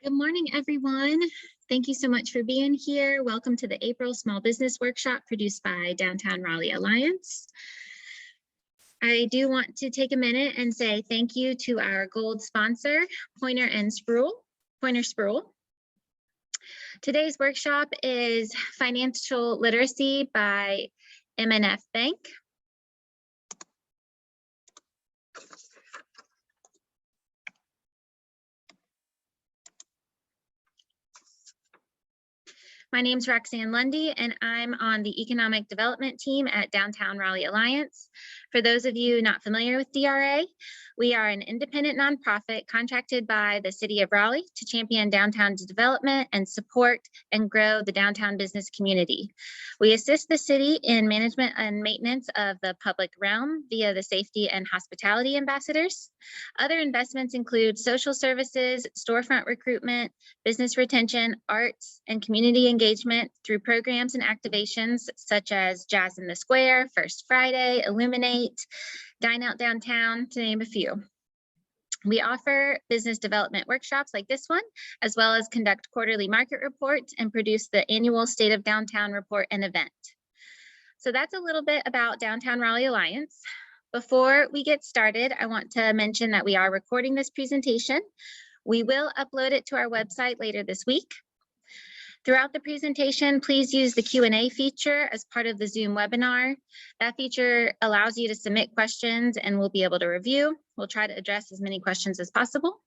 Good morning, everyone. Thank you so much for being here. Welcome to the April Small Business Workshop produced by Downtown Raleigh Alliance. I do want to take a minute and say thank you to our gold sponsor, Pointer Spruill. Today's workshop is Financial Literacy by M&F Bank. My name is Roxanne Lundy, and I'm on the Economic Development team at Downtown Raleigh Alliance. For those of you not familiar with DRA, we are an independent nonprofit contracted by the City of Raleigh to champion downtown development and support and grow the downtown business community. We assist the city in management and maintenance of the public realm via the safety and hospitality ambassadors. Other investments include social services, storefront recruitment, business retention, arts, and community engagement through programs and activations such as Jazz in the Square, First Friday, Illuminate, Dine Out Downtown, to name a few. We offer business development workshops like this one, as well as conduct quarterly market reports and produce the annual State of Downtown report and event. So that's a little bit about Downtown Raleigh Alliance. Before we get started, I want to mention that we are recording this presentation. We will upload it to our website later this week. Throughout the presentation, please use the Q&A feature as part of the Zoom webinar. That feature allows you to submit questions and we'll be able to review. We'll try to address as many questions as possible.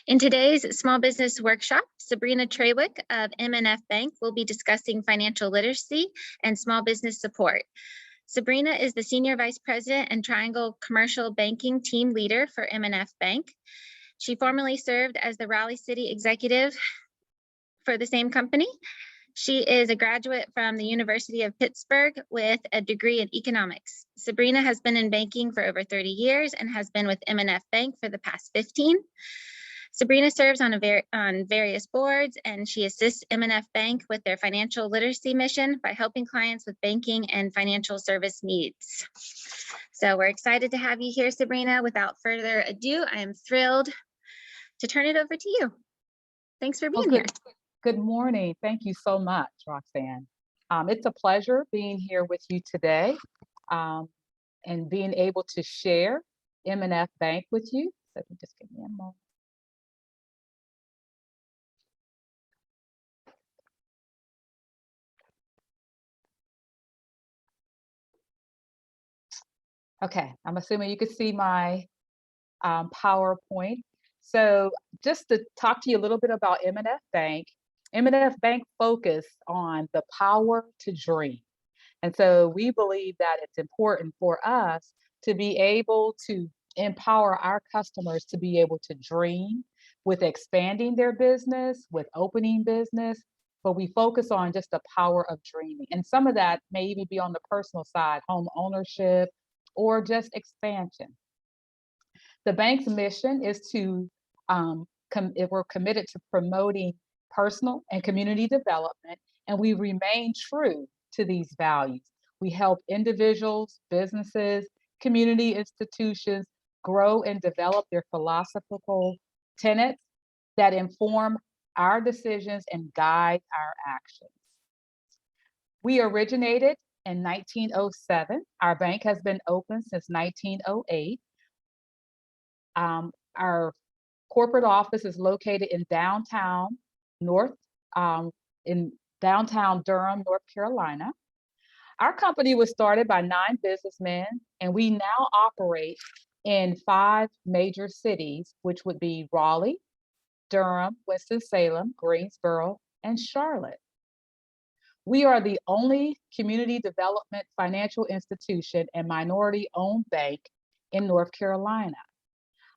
In today's small business workshop, Sabrina Treywick of M&F Bank will be discussing financial literacy and small business support. Sabrina is the Senior Vice President and Triangle Commercial Banking Team Leader for M&F Bank. She formerly served as the Raleigh City Executive for the same company. She is a graduate from the University of Pittsburgh with a degree in economics. Sabrina has been in banking for over 30 years and has been with M&F Bank for the past 15. Sabrina serves on various boards, and she assists M&F Bank with their financial literacy mission by helping clients with banking and financial service needs. So we're excited to have you here, Sabrina. Without further ado, I am thrilled to turn it over to you. Thanks for being here. Good morning. Thank you so much, Roxanne. It's a pleasure being here with you today and being able to share M&F Bank with you. So just give me a moment. Okay, I'm assuming you can see my PowerPoint. So just to talk to you a little bit about M&F Bank. M&F Bank focus on the power to dream. And so we believe that it's important for us to be able to empower our customers to be able to dream with expanding their business, with opening business, but we focus on just the power of dreaming. And some of that may even be on the personal side, home ownership, or just expansion. The bank's mission is to, we're committed to promoting personal and community development, and we remain true to these values. We help individuals, businesses, community institutions grow and develop their philosophical tenets that inform our decisions and guide our actions. We originated in 1907. Our bank has been open since 1908. Our corporate office is located in downtown downtown Durham, North Carolina. Our company was started by 9 businessmen, and we now operate in 5 major cities, which would be Raleigh, Durham, Winston-Salem, Greensboro, and Charlotte. We are the only community development financial institution and minority-owned bank in North Carolina.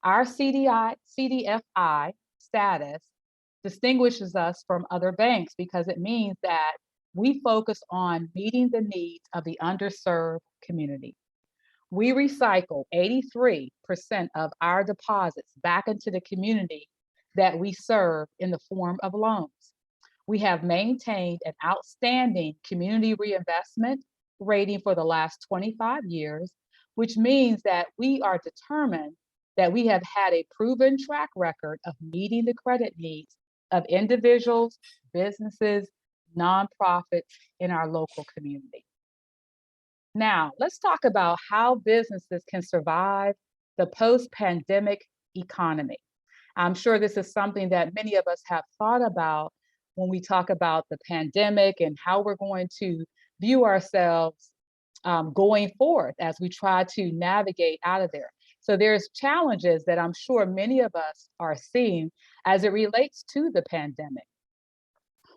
Our CDFI status distinguishes us from other banks because it means that we focus on meeting the needs of the underserved community. We recycle 83% of our deposits back into the community that we serve in the form of loans. We have maintained an outstanding community reinvestment rating for the last 25 years, which means that we are determined that we have had a proven track record of meeting the credit needs of individuals, businesses, nonprofits in our local community. Now, let's talk about how businesses can survive the post-pandemic economy. I'm sure this is something that many of us have thought about when we talk about the pandemic and how we're going to view ourselves going forth as we try to navigate out of there. So there's challenges that I'm sure many of us are seeing as it relates to the pandemic.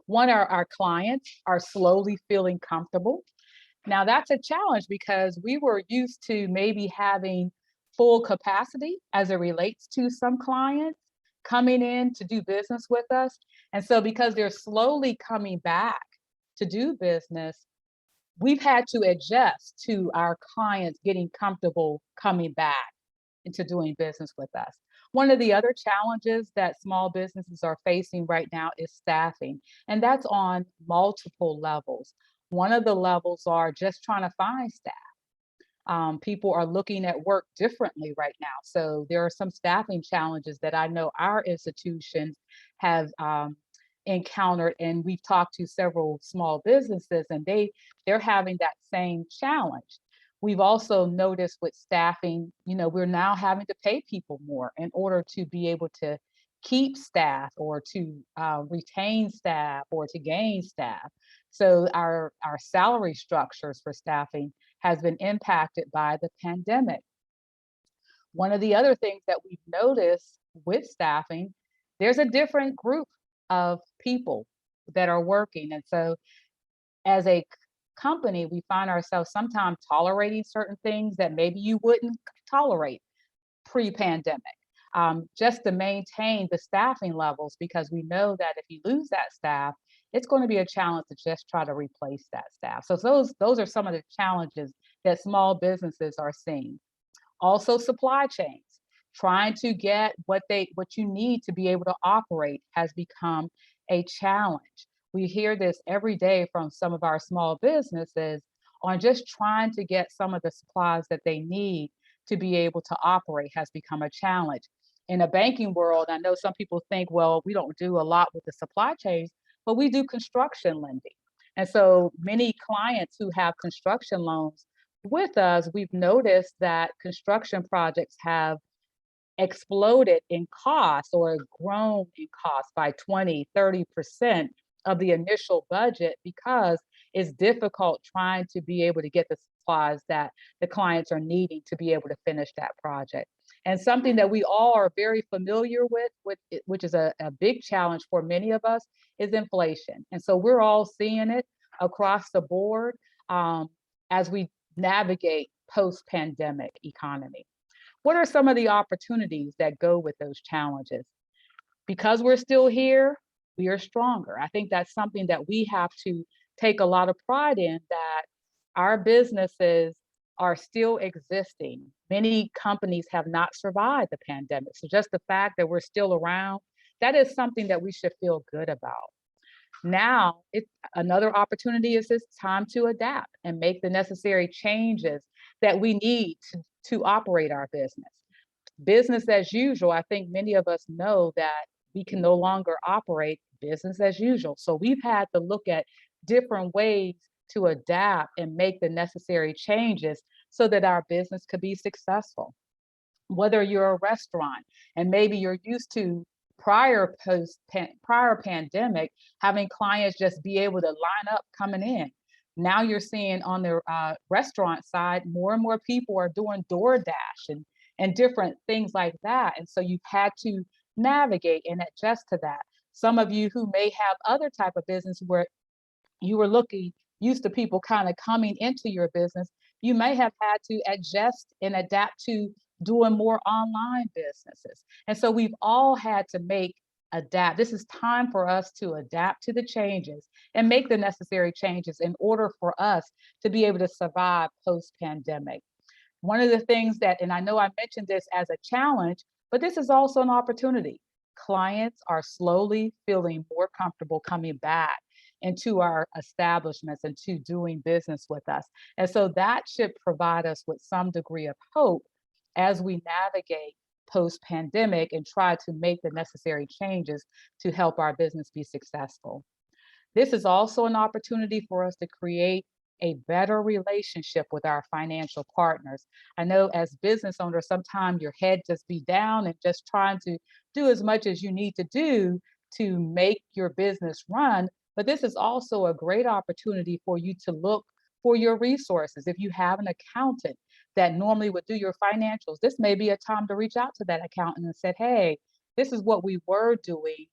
One, our clients are slowly feeling comfortable. Now that's a challenge because we were used to maybe having full capacity as it relates to some clients coming in to do business with us. And so because they're slowly coming back to do business, we've had to adjust to our clients getting comfortable coming back into doing business with us. One of the other challenges that small businesses are facing right now is staffing, and that's on multiple levels. One of the levels are just trying to find staff. People are looking at work differently right now. So there are some staffing challenges that I know our institutions have encountered, and we've talked to several small businesses, and they're having that same challenge. We've also noticed with staffing, we're now having to pay people more in order to be able to keep staff or to retain staff or to gain staff. So our salary structures for staffing has been impacted by the pandemic. One of the other things that we've noticed with staffing, there's a different group of people that are working. And so as a company, we find ourselves sometimes tolerating certain things that maybe you wouldn't tolerate pre-pandemic, just to maintain the staffing levels, because we know that if you lose that staff, it's going to be a challenge to just try to replace that staff. So those are some of the challenges that small businesses are seeing. Also, supply chains. Trying to get what you need to be able to operate has become a challenge. We hear this every day from some of our small businesses on just trying to get some of the supplies that they need to be able to operate has become a challenge. In a banking world, I know some people think, well, we don't do a lot with the supply chains, but we do construction lending. And so many clients who have construction loans with us, we've noticed that construction projects have exploded in cost or grown in cost by 20, 30% of the initial budget, because it's difficult trying to be able to get the supplies that the clients are needing to be able to finish that project. And something that we all are very familiar with which is a big challenge for many of us, is inflation. And so we're all seeing it across the board as we navigate post-pandemic economy. What are some of the opportunities that go with those challenges? Because we're still here, we are stronger. I think that's something that we have to take a lot of pride in, that our businesses are still existing. Many companies have not survived the pandemic. So just the fact that we're still around, that is something that we should feel good about. Now, another opportunity is it's time to adapt and make the necessary changes that we need to operate our business. Business as usual, I think many of us know that we can no longer operate business as usual. So we've had to look at different ways to adapt and make the necessary changes so that our business could be successful. Whether you're a restaurant and maybe you're used to prior pandemic having clients just be able to line up coming in. Now you're seeing on the restaurant side, more and more people are doing DoorDash and different things like that. And so you've had to navigate and adjust to that. Some of you who may have other type of business where you were used to people kind of coming into your business, you may have had to adjust and adapt to doing more online businesses. And so we've all had to adapt. This is time for us to adapt to the changes and make the necessary changes in order for us to be able to survive post-pandemic. One of the things and I know I mentioned this as a challenge, but this is also an opportunity. Clients are slowly feeling more comfortable coming back into our establishments and to doing business with us. And so that should provide us with some degree of hope as we navigate post-pandemic and try to make the necessary changes to help our business be successful. This is also an opportunity for us to create a better relationship with our financial partners. I know as business owners, sometimes your head just be down and just trying to do as much as you need to do to make your business run. But this is also a great opportunity for you to look for your resources. If you have an accountant that normally would do your financials, this may be a time to reach out to that accountant and say, hey, this is what we were doing.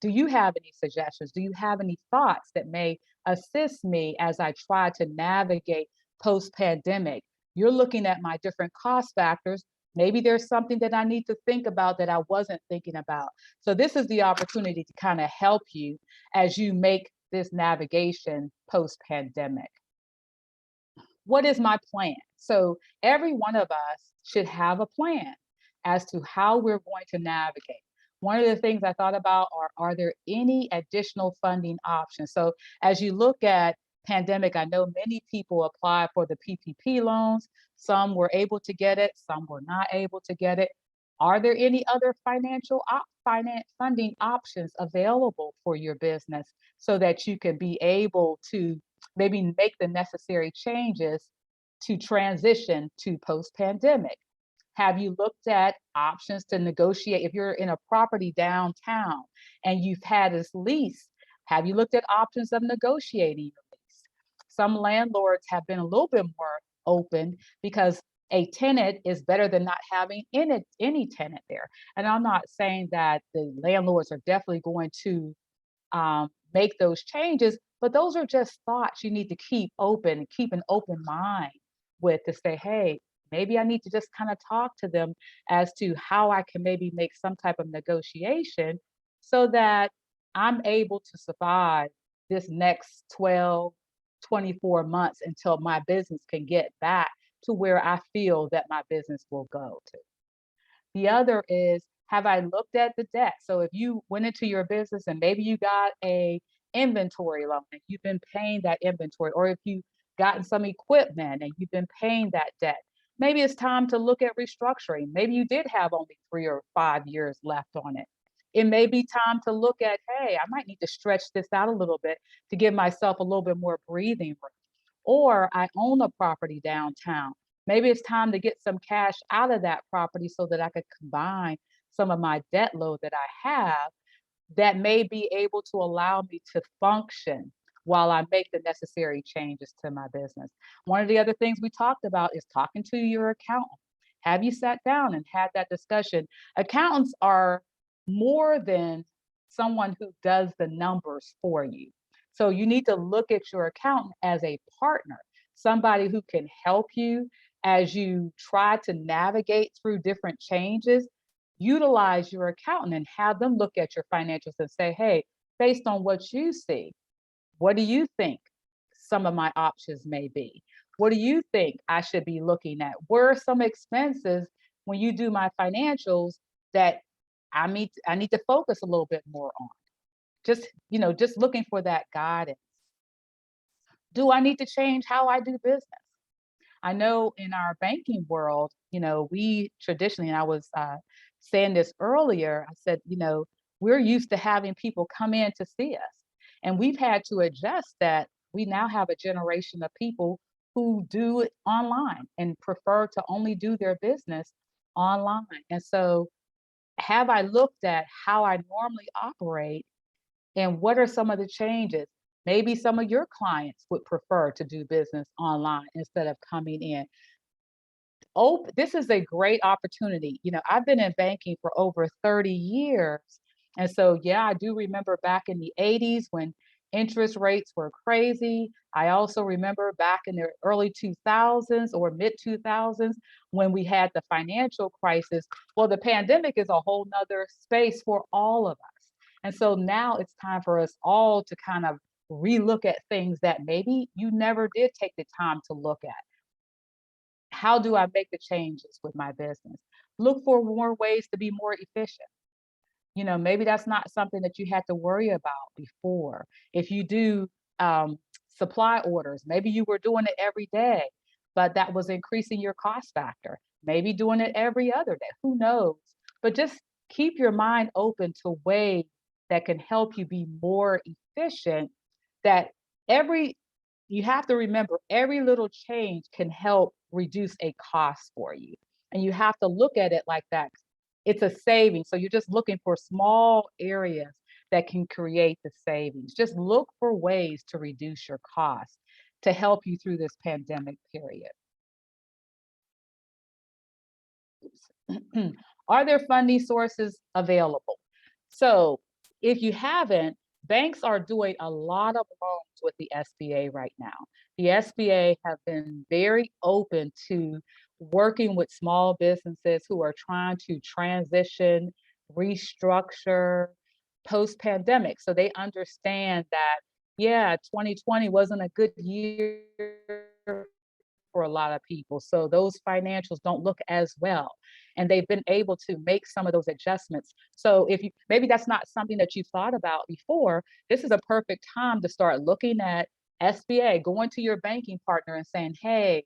Do you have any suggestions? Do you have any thoughts that may assist me as I try to navigate post-pandemic? You're looking at my different cost factors. Maybe there's something that I need to think about that I wasn't thinking about. So this is the opportunity to kind of help you as you make this navigation post-pandemic. What is my plan? So every one of us should have a plan as to how we're going to navigate. One of the things I thought about are there any additional funding options? So as you look at pandemic, I know many people apply for the PPP loans. Some were able to get it, some were not able to get it. Are there any other funding options available for your business so that you can be able to maybe make the necessary changes to transition to post-pandemic? Have you looked at options to negotiate? If you're in a property downtown and you've had this lease, have you looked at options of negotiating your lease? Some landlords have been a little bit more open because a tenant is better than not having any tenant there. And I'm not saying that the landlords are definitely going to make those changes, but those are just thoughts you need to keep open and keep an open mind with to say, hey, maybe I need to just kind of talk to them as to how I can maybe make some type of negotiation so that I'm able to survive this next 12, 24 months until my business can get back to where I feel that my business will go to. The other is, have I looked at the debt? So if you went into your business and maybe you got a inventory loan and you've been paying that inventory, or if you've gotten some equipment and you've been paying that debt, maybe it's time to look at restructuring. Maybe you did have only 3 or 5 years left on it. It may be time to look at, hey, I might need to stretch this out a little bit to give myself a little bit more breathing room. Or I own a property downtown. Maybe it's time to get some cash out of that property so that I could combine some of my debt load that I have that may be able to allow me to function while I make the necessary changes to my business. One of the other things we talked about is talking to your accountant. Have you sat down and had that discussion? Accountants are more than someone who does the numbers for you. So you need to look at your accountant as a partner, somebody who can help you as you try to navigate through different changes. Utilize your accountant and have them look at your financials and say, hey, based on what you see, what do you think some of my options may be? What do you think I should be looking at? Where are some expenses when you do my financials that I need to focus a little bit more on? Just looking for that guidance. Do I need to change how I do business? I know in our banking world, we traditionally, and I was saying this earlier, I said, we're used to having people come in to see us. And we've had to adjust that. We now have a generation of people who do it online and prefer to only do their business online. And so, have I looked at how I normally operate and what are some of the changes? Maybe some of your clients would prefer to do business online instead of coming in. Oh, this is a great opportunity. I've been in banking for over 30 years. And so, yeah, I do remember back in the 80s when interest rates were crazy. I also remember back in the early 2000s or mid 2000s when we had the financial crisis. Well, the pandemic is a whole nother space for all of us. And so now it's time for us all to kind of relook at things that maybe you never did take the time to look at. How do I make the changes with my business? Look for more ways to be more efficient. Maybe that's not something that you had to worry about before. If you do supply orders, maybe you were doing it every day, but that was increasing your cost factor. maybe doing it every other day, who knows? But just keep your mind open to ways that can help you be more efficient. That every You have to remember every little change can help reduce a cost for you. And you have to look at it like that. It's a saving. So you're just looking for small areas that can create the savings. Just look for ways to reduce your costs to help you through this pandemic period. Are there funding sources available? So, if you haven't, banks are doing a lot of loans with the SBA right now. The SBA have been very open to working with small businesses who are trying to transition, restructure post pandemic. So they understand that, yeah, 2020 wasn't a good year for a lot of people. So those financials don't look as well. And they've been able to make some of those adjustments. So if you maybe that's not something that you've thought about before, this is a perfect time to start looking at SBA, going to your banking partner and saying, hey,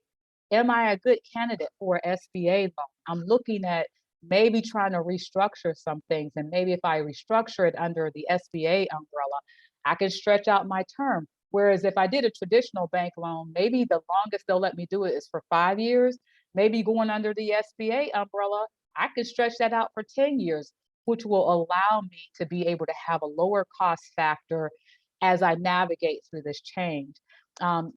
am I a good candidate for a SBA loan? I'm looking at maybe trying to restructure some things. And maybe if I restructure it under the SBA umbrella, I can stretch out my term. Whereas if I did a traditional bank loan, maybe the longest they'll let me do it is for 5 years. Maybe going under the SBA umbrella, I could stretch that out for 10 years, which will allow me to be able to have a lower cost factor as I navigate through this change. Um,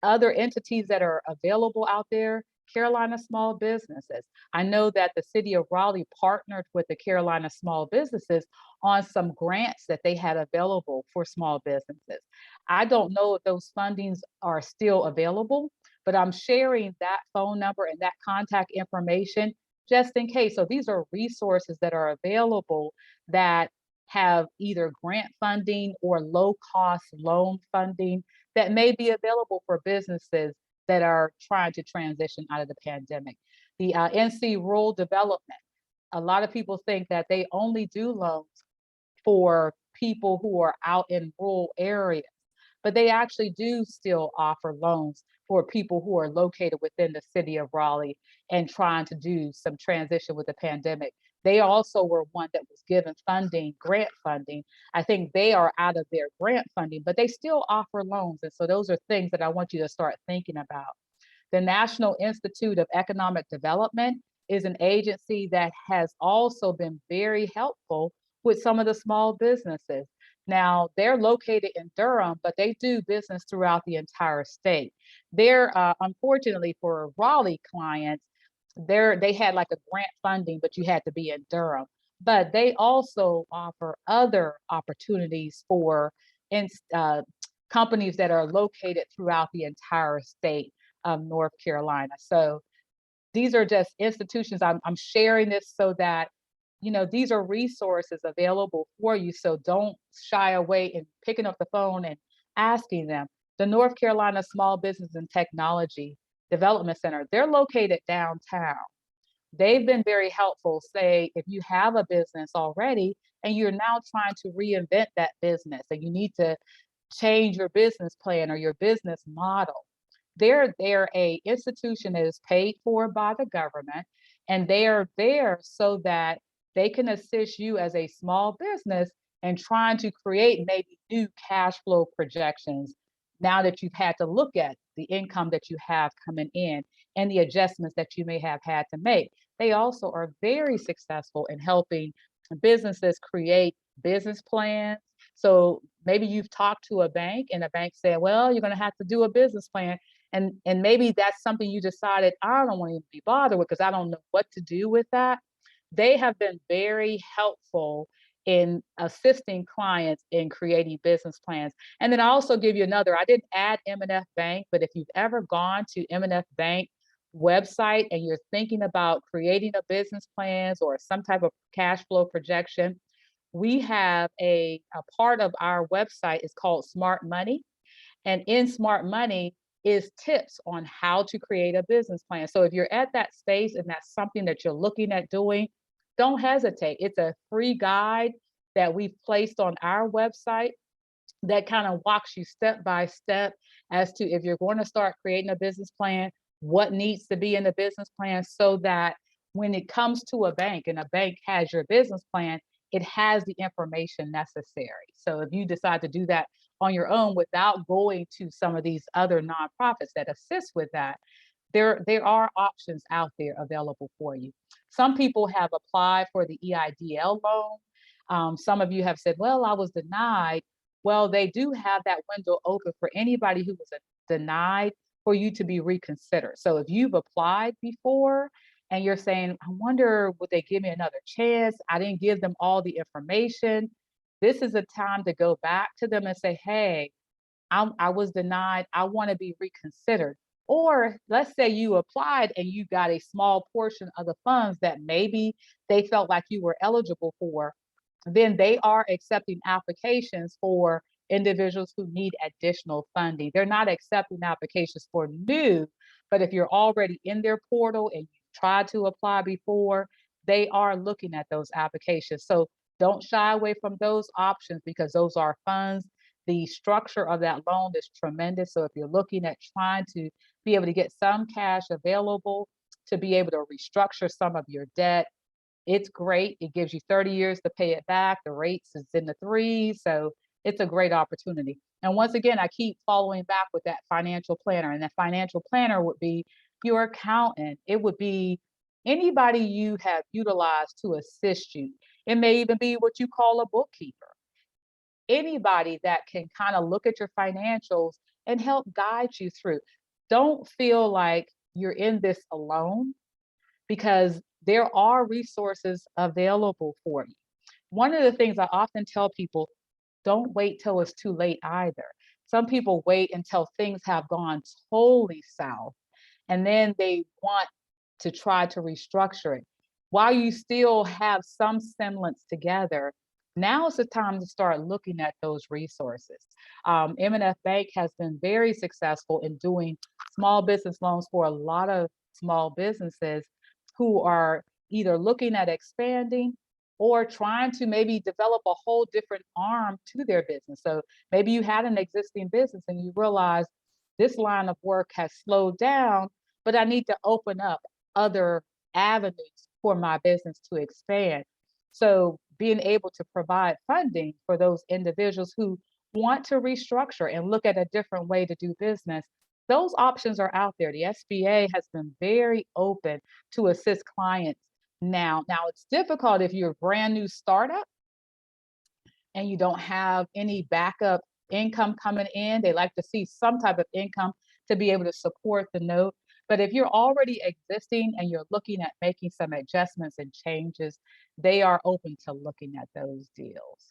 Other entities that are available out there, Carolina Small Businesses. I know that the city of Raleigh partnered with the Carolina Small Businesses on some grants that they had available for small businesses. I don't know if those fundings are still available, but I'm sharing that phone number and that contact information just in case. So these are resources that are available that have either grant funding or low cost loan funding that may be available for businesses that are trying to transition out of the pandemic. The NC Rural Development, a lot of people think that they only do loans for people who are out in rural areas, but they actually do still offer loans for people who are located within the city of Raleigh and trying to do some transition with the pandemic. They also were one that was given funding, grant funding. I think they are out of their grant funding, but they still offer loans. And so those are things that I want you to start thinking about. The National Institute of Economic Development is an agency that has also been very helpful with some of the small businesses. Now, they're located in Durham, but they do business throughout the entire state. They're, unfortunately for Raleigh clients, they had like a grant funding, but you had to be in Durham. But they also offer other opportunities for in, uh, companies that are located throughout the entire state of North Carolina. So these are just institutions. I'm sharing this so that these are resources available for you. So don't shy away in picking up the phone and asking them. The North Carolina Small Business and Technology Development Center, they're located downtown. They've been very helpful. Say, if you have a business already and you're now trying to reinvent that business and you need to change your business plan or your business model, they're a institution that is paid for by the government, and they are there so that they can assist you as a small business and trying to create maybe new cash flow projections now that you've had to look at the income that you have coming in and the adjustments that you may have had to make. They also are very successful in helping businesses create business plans. So maybe you've talked to a bank and a bank said, well, you're going to have to do a business plan. And maybe that's something you decided, I don't want to be bothered with because I don't know what to do with that. They have been very helpful in assisting clients in creating business plans. And then I also give you another, I didn't add M&F Bank, but if you've ever gone to M&F Bank website and you're thinking about creating a business plans or some type of cash flow projection, we have a part of our website is called Smart Money. And in Smart Money is tips on how to create a business plan. So if you're at that space and that's something that you're looking at doing, don't hesitate. It's a free guide that we've placed on our website that kind of walks you step by step as to if you're going to start creating a business plan, what needs to be in the business plan so that when it comes to a bank and a bank has your business plan, it has the information necessary. So if you decide to do that on your own without going to some of these other nonprofits that assist with that, there are options out there available for you. Some people have applied for the EIDL loan. Some of you have said, well, I was denied. Well, they do have that window open for anybody who was denied for you to be reconsidered. So if you've applied before and you're saying, I wonder, would they give me another chance? I didn't give them all the information. This is a time to go back to them and say, hey, I was denied. I want to be reconsidered. Or let's say you applied and you got a small portion of the funds that maybe they felt like you were eligible for, then they are accepting applications for individuals who need additional funding. They're not accepting applications for new, but if you're already in their portal and you've tried to apply before, they are looking at those applications. So don't shy away from those options because those are funds. The structure of that loan is tremendous. So if you're looking at trying to be able to get some cash available to be able to restructure some of your debt, it's great. It gives you 30 years to pay it back. The rates is in the threes. So it's a great opportunity. And once again, I keep following back with that financial planner. And that financial planner would be your accountant. It would be anybody you have utilized to assist you. It may even be what you call a bookkeeper. Anybody that can kind of look at your financials and help guide you through. Don't feel like you're in this alone because there are resources available for you. One of the things I often tell people, don't wait till it's too late either. Some people wait until things have gone totally south and then they want to try to restructure it. While you still have some semblance together, now is the time to start looking at those resources. M&F Bank has been very successful in doing small business loans for a lot of small businesses who are either looking at expanding or trying to maybe develop a whole different arm to their business. So maybe you had an existing business and you realize this line of work has slowed down, but I need to open up other avenues for my business to expand. So being able to provide funding for those individuals who want to restructure and look at a different way to do business, those options are out there. The SBA has been very open to assist clients now. Now it's difficult if you're a brand new startup and you don't have any backup income coming in. They like to see some type of income to be able to support the note. But if you're already existing and you're looking at making some adjustments and changes, they are open to looking at those deals.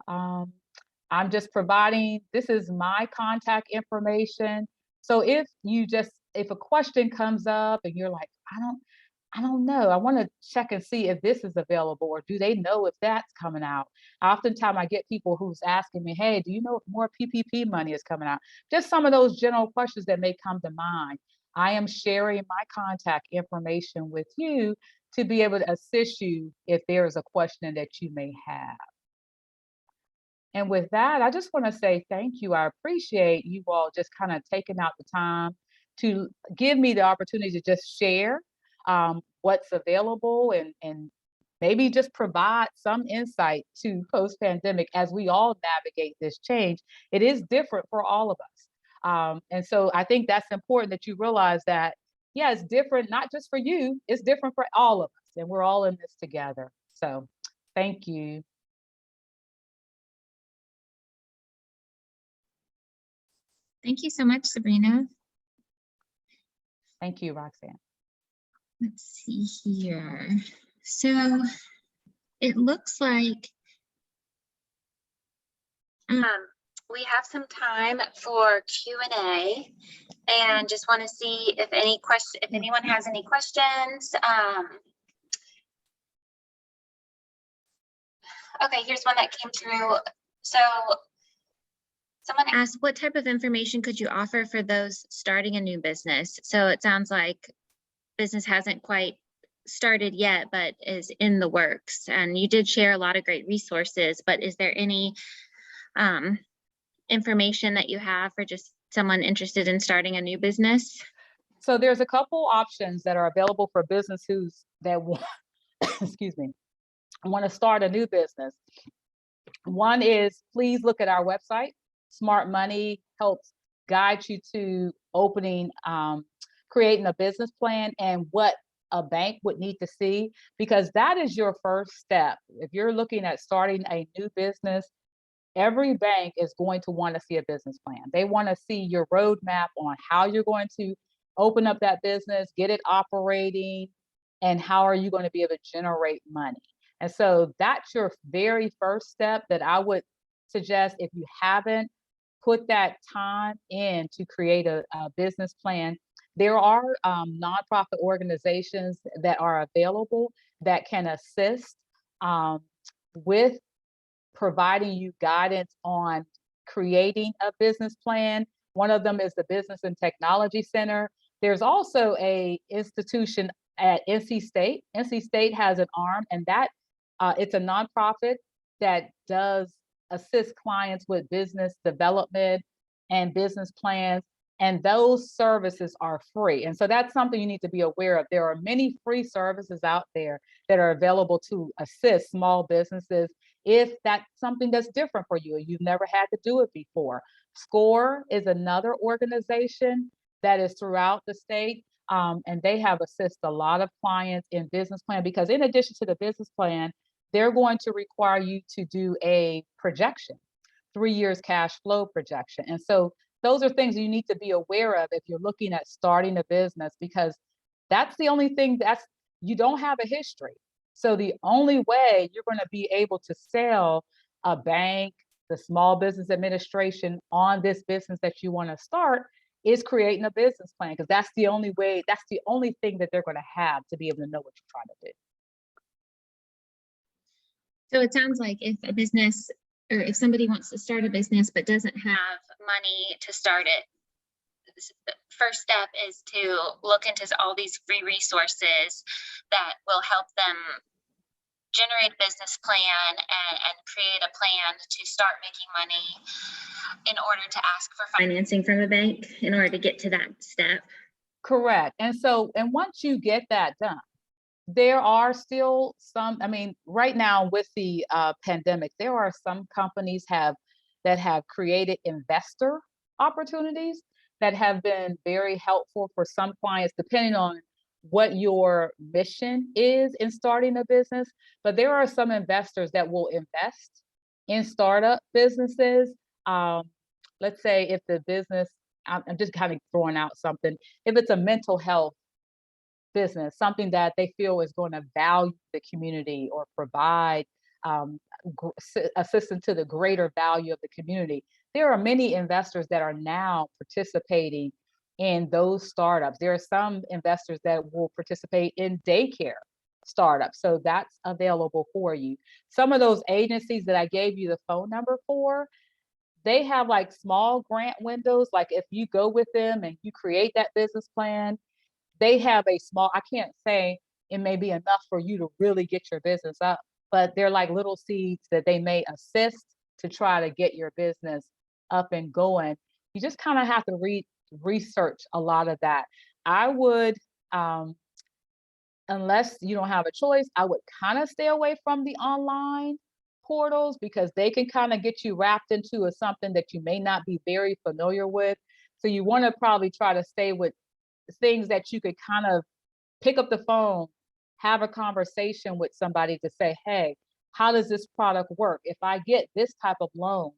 I'm just providing, this is my contact information. So if a question comes up and you're like, I don't know, I want to check and see if this is available or do they know if that's coming out. Oftentimes I get people who's asking me, hey, do you know if more PPP money is coming out? Just some of those general questions that may come to mind. I am sharing my contact information with you to be able to assist you if there is a question that you may have. And with that, I just want to say thank you. I appreciate you all just kind of taking out the time to give me the opportunity to just share what's available and maybe just provide some insight to post-pandemic as we all navigate this change. It is different for all of us. And so I think that's important that you realize that, yeah, it's different, not just for you, it's different for all of us. And we're all in this together. So thank you. Thank you so much, Sabrina. Thank you, Roxanne. Let's see here. So it looks like we have some time for Q&A, and just want to see if anyone has any questions. Okay, here's one that came through. So someone asked, what type of information could you offer for those starting a new business? So it sounds like business hasn't quite started yet, but is in the works. And you did share a lot of great resources, but is there any information that you have for just someone interested in starting a new business? So there's a couple options that are available for business who's that want, excuse me, want to start a new business. One is, please look at our website. Smart Money helps guide you to opening, creating a business plan and what a bank would need to see, because that is your first step. If you're looking at starting a new business, every bank is going to want to see a business plan. They want to see your roadmap on how you're going to open up that business, get it operating, and how are you going to be able to generate money. And so that's your very first step that I would suggest. If you haven't put that time in to create a business plan, there are nonprofit organizations that are available that can assist with providing you guidance on creating a business plan. One of them is the Business and Technology Center. There's also a institution at NC State. NC State has an arm, and that it's a nonprofit that does assist clients with business development and business plans, and those services are free. And so that's something you need to be aware of. There are many free services out there that are available to assist small businesses if that's something that's different for you, you've never had to do it before. SCORE is another organization that is throughout the state, and they have assisted a lot of clients in business plan, because in addition to the business plan, they're going to require you to do a projection, 3 years cash flow projection. And so those are things you need to be aware of if you're looking at starting a business, because that's the only thing you don't have a history. So the only way you're going to be able to sell a bank, the Small Business Administration on this business that you want to start is creating a business plan, because that's the only way, that's the only thing that they're going to have to be able to know what you're trying to do. So it sounds like if a business, or if somebody wants to start a business but doesn't have money to start it, the first step is to look into all these free resources that will help them generate a business plan and create a plan to start making money in order to ask for financing from a bank in order to get to that step. Correct. And so, and once you get that done, there are still some, I mean, right now with the pandemic, there are some companies that have created investor opportunities that have been very helpful for some clients, depending on what your mission is in starting a business. But there are some investors that will invest in startup businesses. Let's say if the business, I'm just kind of throwing out something, if it's a mental health business, something that they feel is going to value the community or provide assistance to the greater value of the community. There are many investors that are now participating in those startups. There are some investors that will participate in daycare startups. So that's available for you. Some of those agencies that I gave you the phone number for, they have like small grant windows. Like if you go with them and you create that business plan, they have a small, I can't say it may be enough for you to really get your business up, but they're like little seeds that they may assist to try to get your business up and going. You just kind of have to research a lot of that. I would, unless you don't have a choice, I would kind of stay away from the online portals, because they can kind of get you wrapped into something that you may not be very familiar with. So you want to probably try to stay with things that you could kind of pick up the phone, have a conversation with somebody to say, hey, how does this product work? If I get this type of loan,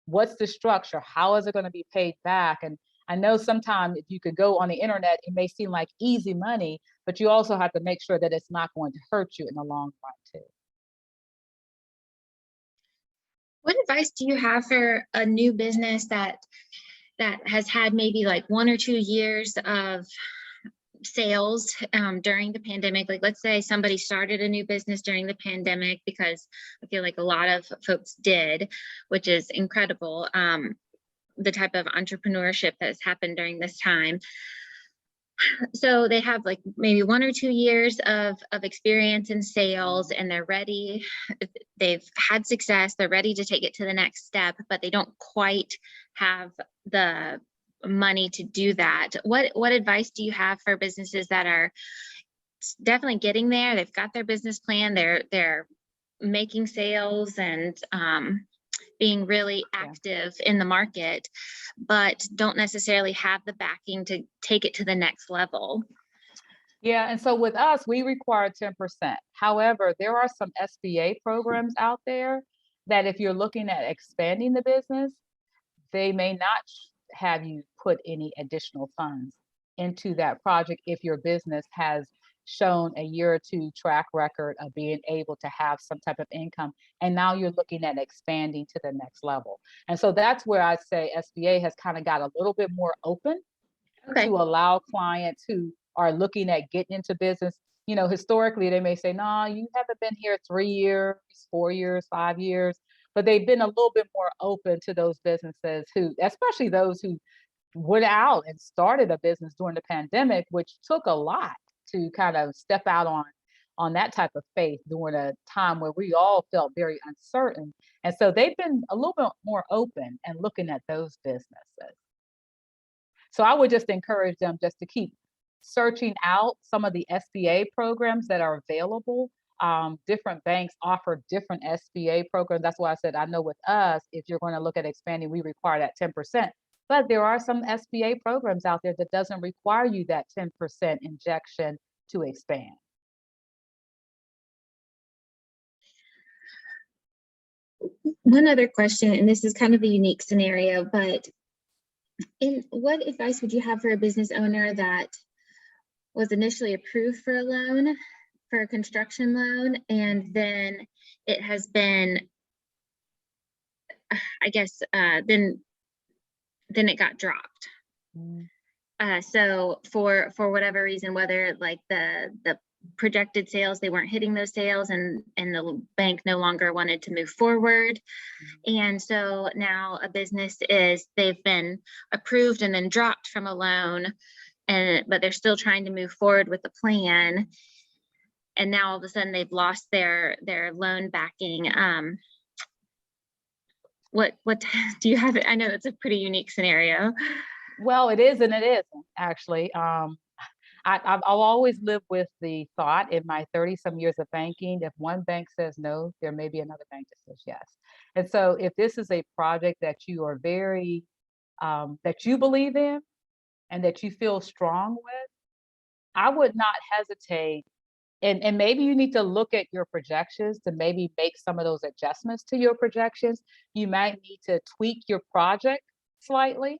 what's the structure? How is it going to be paid back? And I know sometimes if you could go on the internet, it may seem like easy money, but you also have to make sure that it's not going to hurt you in the long run too. What advice do you have for a new business that has had maybe like 1 or 2 years of sales during the pandemic? Like, let's say somebody started a new business during the pandemic, because I feel like a lot of folks did, which is incredible. The type of entrepreneurship that has happened during this time. So they have like maybe 1 or 2 years of experience in sales, and they're ready. They've had success. They're ready to take it to the next step, but they don't quite have the money to do that. What advice do you have for businesses that are definitely getting there? They've got their business plan, they're making sales and being really active in the market, but don't necessarily have the backing to take it to the next level. Yeah, and so with us, we require 10%. However, there are some SBA programs out there that if you're looking at expanding the business, they may not have you put any additional funds into that project if your business has shown a year or two track record of being able to have some type of income. And now you're looking at expanding to the next level. And so that's where I say SBA has kind of got a little bit more open Okay. to allow clients who are looking at getting into business. You know, historically, they may say, no, you haven't been here 3 years, 4 years, 5 years, but they've been a little bit more open to those businesses who, especially those who went out and started a business during the pandemic, which took a lot to kind of step out on that type of faith during a time where we all felt very uncertain. And so they've been a little bit more open and looking at those businesses. So I would just encourage them just to keep searching out some of the SBA programs that are available. Different banks offer different SBA programs. That's why I said, I know with us, if you're going to look at expanding, we require that 10%. But there are some SBA programs out there that doesn't require you that 10% injection to expand. One other question, and this is kind of a unique scenario, but what advice would you have for a business owner that was initially approved for a loan, for a construction loan, and then it has been, I guess, then it got dropped? So for whatever reason, whether like the projected sales, they weren't hitting those sales, and the bank no longer wanted to move forward. And so now a business they've been approved and then dropped from a loan, but they're still trying to move forward with the plan. And now all of a sudden they've lost their loan backing. What do you have? I know it's a pretty unique scenario. Well, it is and it isn't, actually. I've always lived with the thought in my 30-some years of banking, if one bank says no, there may be another bank that says yes. And so if this is a project that you are very, that you believe in and that you feel strong with, I would not hesitate. And maybe you need to look at your projections to maybe make some of those adjustments to your projections. You might need to tweak your project slightly.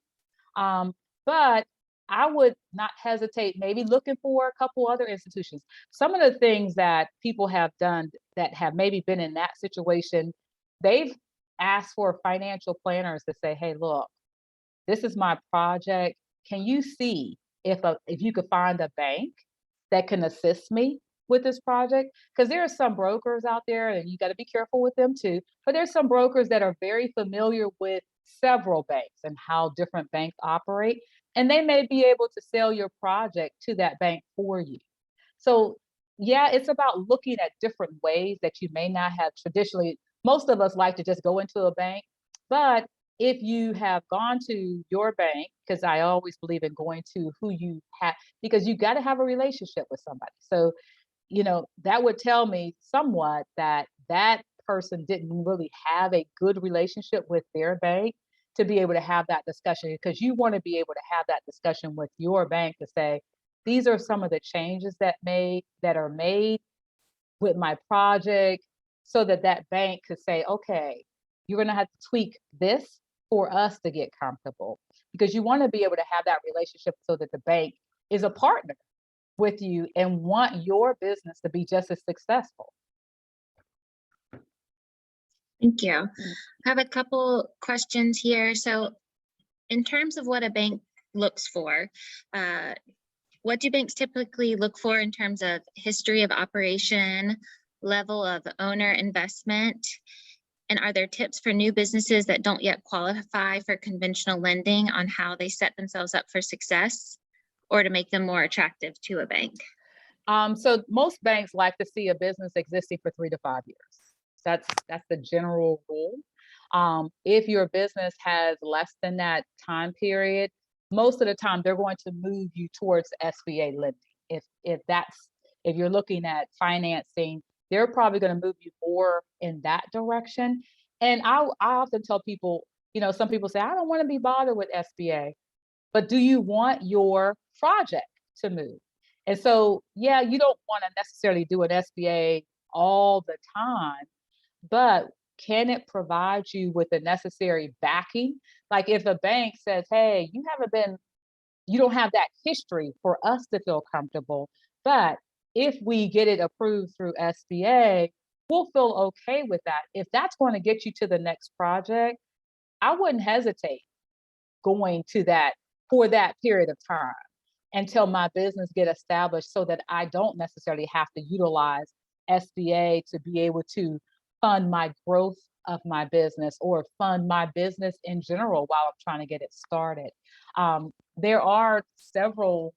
But I would not hesitate maybe looking for a couple other institutions. Some of the things that people have done that have maybe been in that situation, they've asked for financial planners to say, hey, look, this is my project. Can you see if you could find a bank that can assist me with this project? Because there are some brokers out there, and you got to be careful with them too, but there's some brokers that are very familiar with several banks and how different banks operate, and they may be able to sell your project to that bank for you. So yeah, it's about looking at different ways that you may not have traditionally. Most of us like to just go into a bank, but if you have gone to your bank, because I always believe in going to who you have, because you got to have a relationship with somebody. So, you know, that would tell me somewhat that that person didn't really have a good relationship with their bank to be able to have that discussion, because you want to be able to have that discussion with your bank to say, these are some of the changes that are made with my project, so that that bank could say, okay, you're going to have to tweak this for us to get comfortable, because you want to be able to have that relationship so that the bank is a partner with you and want your business to be just as successful. Thank you. I have a couple questions here. So in terms of what a bank looks for, what do banks typically look for in terms of history of operation, level of owner investment? And are there tips for new businesses that don't yet qualify for conventional lending on how they set themselves up for success or to make them more attractive to a bank? So most banks like to see a business existing for 3 to 5 years. That's the general rule. If your business has less than that time period, most of the time they're going to move you towards SBA lending. If you're looking at financing, they're probably going to move you more in that direction. And I often tell people, some people say, I don't want to be bothered with SBA, but do you want your project to move? And so, yeah, you don't want to necessarily do an SBA all the time, but can it provide you with the necessary backing? Like if a bank says, hey, you don't have that history for us to feel comfortable, but if we get it approved through SBA, we'll feel okay with that. If that's going to get you to the next project, I wouldn't hesitate going to that for that period of time until my business get established so that I don't necessarily have to utilize SBA to be able to fund my growth of my business or fund my business in general while I'm trying to get it started. There are several,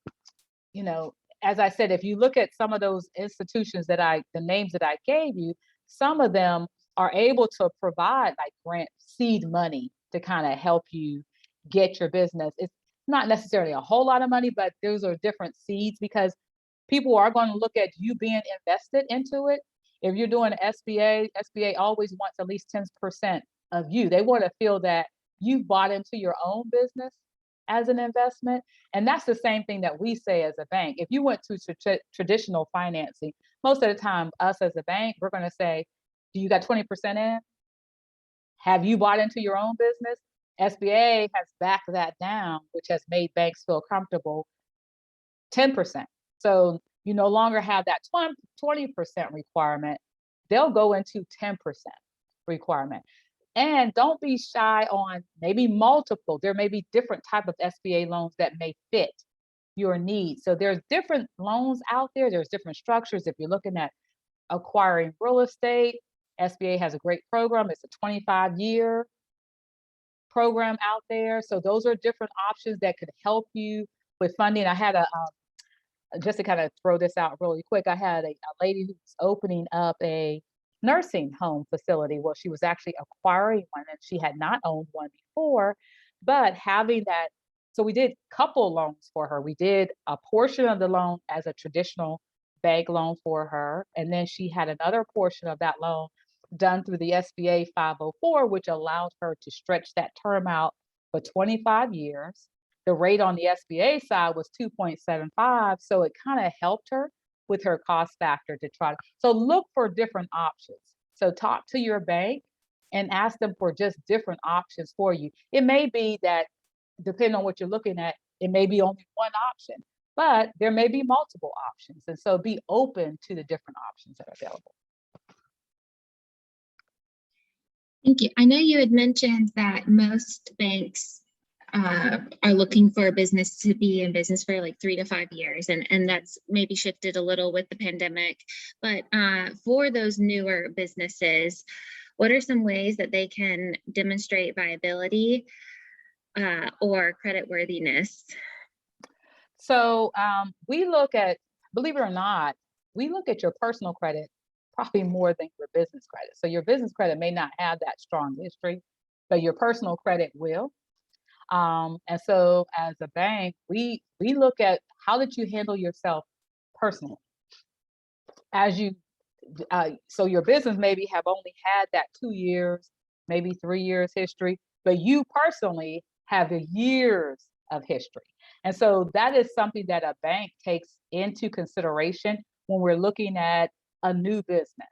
as I said, if you look at some of those institutions the names that I gave you, some of them are able to provide like grant seed money to kind of help you get your business. It's not necessarily a whole lot of money, but those are different seeds because people are going to look at you being invested into it. If you're doing SBA always wants at least 10% of you. They want to feel that you bought into your own business as an investment. And that's the same thing that we say as a bank. If you went to traditional financing, most of the time, us as a bank, we're going to say, do you got 20% in? Have you bought into your own business? SBA has backed that down, which has made banks feel comfortable, 10%. So you no longer have that 20% requirement. They'll go into 10% requirement. And don't be shy on maybe multiple. There may be different type of SBA loans that may fit your needs. So there's different loans out there. There's different structures. If you're looking at acquiring real estate, SBA has a great program. It's a 25-year program out there. So those are different options that could help you with funding. I had just to kind of throw this out really quick, I had a lady who was opening up a nursing home facility. Well, she was actually acquiring one and she had not owned one before, but having that, so we did couple loans for her. We did a portion of the loan as a traditional bank loan for her. And then she had another portion of that loan done through the SBA 504, which allowed her to stretch that term out for 25 years. The rate on the SBA side was 2.75. So it kind of helped her with her cost factor to try to, so look for different options. So talk to your bank and ask them for just different options for you. It may be that, depending on what you're looking at, it may be only one option, but there may be multiple options. And so be open to the different options that are available. Thank you. I know you had mentioned that most banks are looking for a business to be in business for like 3 to 5 years, and that's maybe shifted a little with the pandemic. But for those newer businesses, what are some ways that they can demonstrate viability or creditworthiness? So we look at, believe it or not, we look at your personal credit probably more than your business credit. So your business credit may not have that strong history, but your personal credit will. And so as a bank, we look at how did you handle yourself personally as you, so your business maybe have only had that 2 years, maybe 3 years history, but you personally have the years of history. And so that is something that a bank takes into consideration when we're looking at a new business.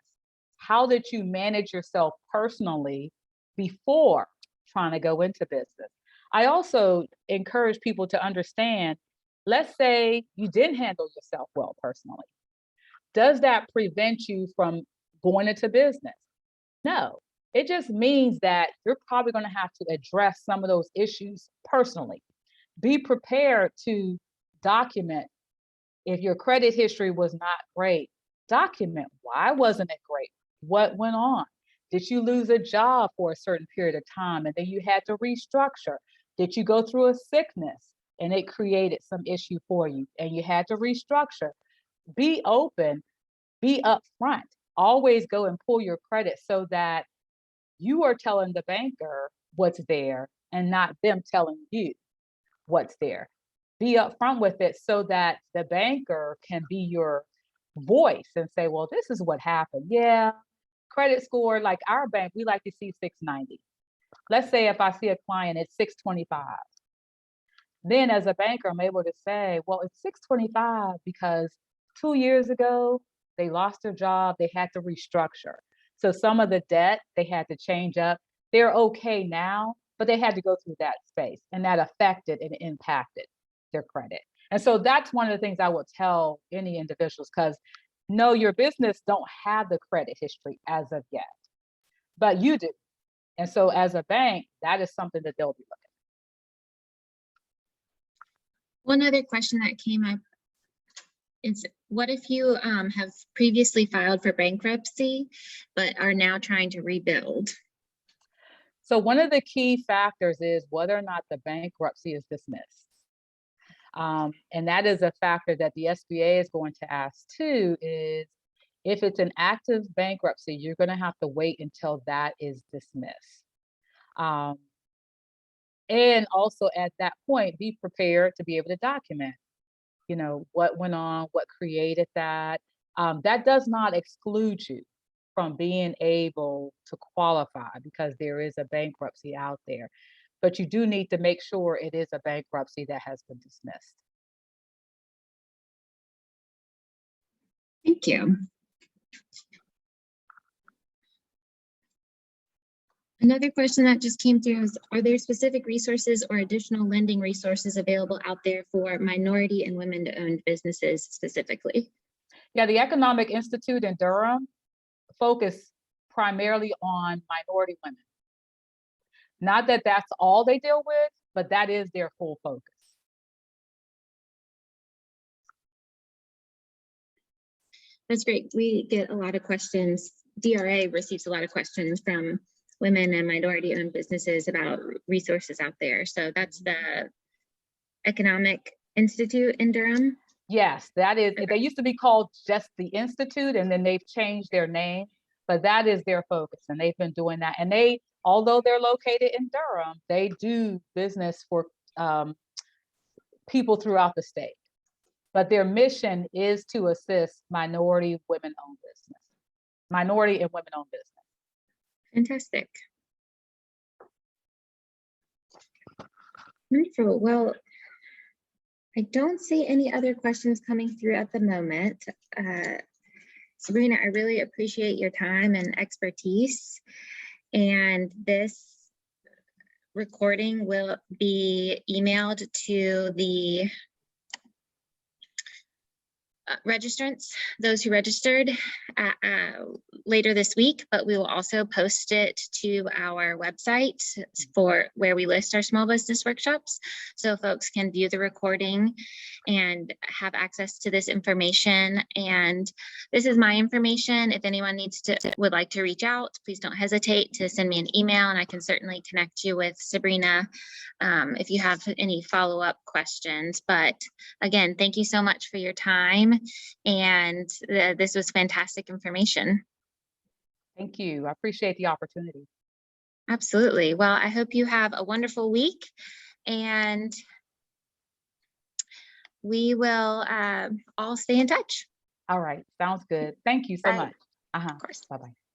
How did you manage yourself personally before trying to go into business? I also encourage people to understand, let's say you didn't handle yourself well personally. Does that prevent you from going into business? No, it just means that you're probably going to have to address some of those issues personally. Be prepared to document if your credit history was not great. Document why wasn't it great? What went on? Did you lose a job for a certain period of time and then you had to restructure? Did you go through a sickness and it created some issue for you and you had to restructure? Be open, be upfront. Always go and pull your credit so that you are telling the banker what's there and not them telling you. what's there. Be upfront with it so that the banker can be your voice and say, well, this is what happened. Yeah, credit score, like our bank, we like to see 690. Let's say if I see a client at 625, then as a banker, I'm able to say, well, it's 625 because 2 years ago, they lost their job, they had to restructure. So some of the debt they had to change up. They're okay now, but they had to go through that space, and that affected and impacted their credit. And so that's one of the things I would tell any individuals, because no, your business don't have the credit history as of yet, but you do. And so as a bank, that is something that they'll be looking One other question that came up is, what if you have previously filed for bankruptcy, but are now trying to rebuild? So one of the key factors is whether or not the bankruptcy is dismissed. And that is a factor that the SBA is going to ask too, is if it's an active bankruptcy, you're going to have to wait until that is dismissed. And also at that point, be prepared to be able to document, what went on, what created that. That does not exclude you from being able to qualify because there is a bankruptcy out there. But you do need to make sure it is a bankruptcy that has been dismissed. Thank you. Another question that just came through is, are there specific resources or additional lending resources available out there for minority and women-owned businesses specifically? Yeah, the Economic Institute in Durham focus primarily on minority women. Not that that's all they deal with, but that is their full focus. That's great. We get a lot of questions. DRA receives a lot of questions from women and minority-owned businesses about resources out there. So that's the Economic Institute in Durham? Yes, that is. They used to be called just the Institute, and then they've changed their name, but that is their focus, and they've been doing that. And they, although they're located in Durham, they do business for people throughout the state. But their mission is to assist minority women-owned business, minority and women-owned business. Fantastic. Wonderful. Well, I don't see any other questions coming through at the moment. Sabrina, I really appreciate your time and expertise. And this recording will be emailed to the registrants, those who registered later this week, but we will also post it to our website for where we list our small business workshops. So folks can view the recording and have access to this information. And this is my information. If anyone would like to reach out, please don't hesitate to send me an email, and I can certainly connect you with Sabrina if you have any follow-up questions. But again, thank you so much for your time. And this was fantastic information. Thank you. I appreciate the opportunity. Absolutely. Well, I hope you have a wonderful week, and we will all stay in touch. All right. Sounds good. Thank you so Bye. much. Of course. Bye-bye.